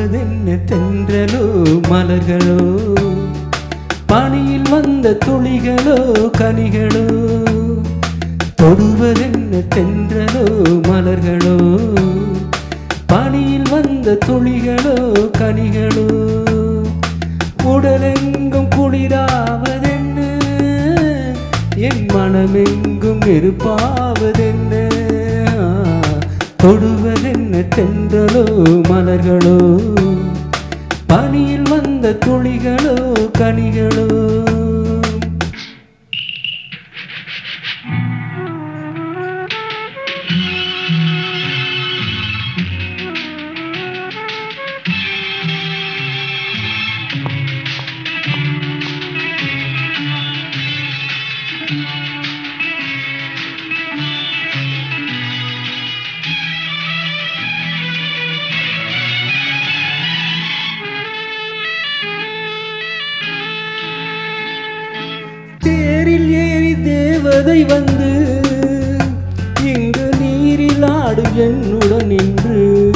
தொடுவதென்ன தென்றலோ மலர்களோ, பனியில் வந்த துளிகளோ கனிகளோ. தொடுவதென்ன தென்றலோ மலர்களோ, பனியில் வந்த துளிகளோ கனிகளோ. உடலெங்கும் குளிராவதென்ன, என் மனமெங்கும் நெருப்பாவதென்ன. தொடுவதென்ன தென்றலோ மலர்களோ, பனியில் வந்த துளிகளோ கனிகளோ. தேரில் ஏறி தேவதை வந்து இங்கு நீரில் ஆடும் என்னுடன் நின்று.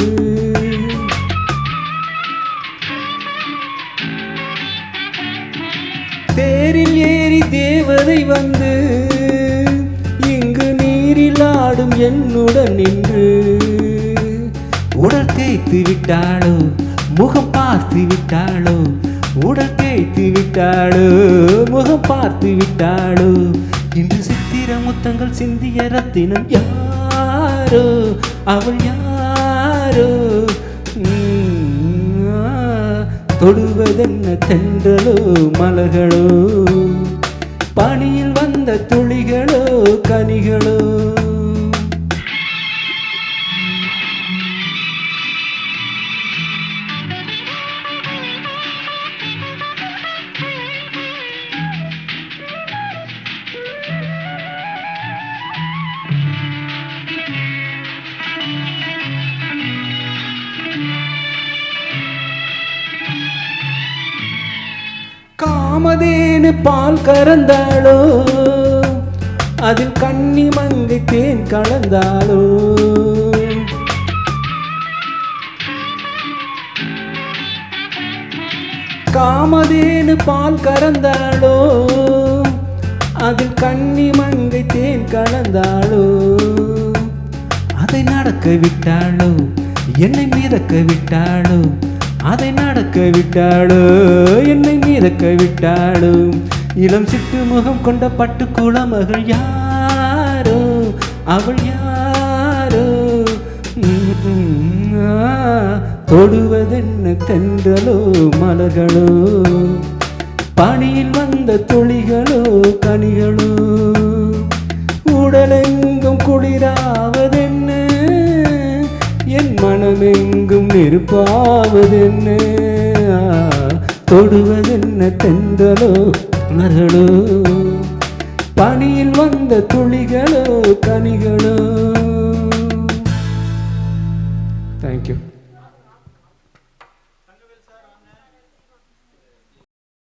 தேரில் ஏறி தேவதை வந்து இங்கு நீரில் ஆடும் என்னுடன் நின்று. உடல் தேய்த்து விட்டாளோ, முகம் பார்த்து விட்டாளோ, உடல் தேய்த்து விட்டாளோ, முகம் பார்த்து விட்டாளோ. இன்று சித்திர முத்தங்கள் சிந்திய ரத்தினம் யாரோ, அவள் யாரோ. தொடுவதென்ன தென்றலோ மலர்களோ, பனியில் வந்த துளிகளோ கனிகளோ. காமதேனு பால் கறந்தாளோ, அதில் கன்னி மங்கை தேன் கலந்தாளோ. காமதேனு பால் கறந்தாளோ, அதில் கன்னி மங்கை தேன் கலந்தாளோ. அதை நடக்க விட்டாளோ, என்னை மிதக்க விட்டாளோ. அதை நடக்க விட்டாளோ, என்னை மிதக்க விட்டாளோ. இளம் சிட்டு முகம் கொண்ட பட்டு குளமகள் யாரோ, அவள் யாரோ. தொடுவதென்ன தென்றலோ மலர்களோ, பனியில் வந்த துளிகளோ கனிகளோ. உடலெங்கும் குளிராவதென்ன, என் மனமெங்கும் நெருப்பாவதென்ன. தொடுவதென்ன தென்றலோ மலர்களோ, பனியில் வந்த துளிகளோ கனிகளோ.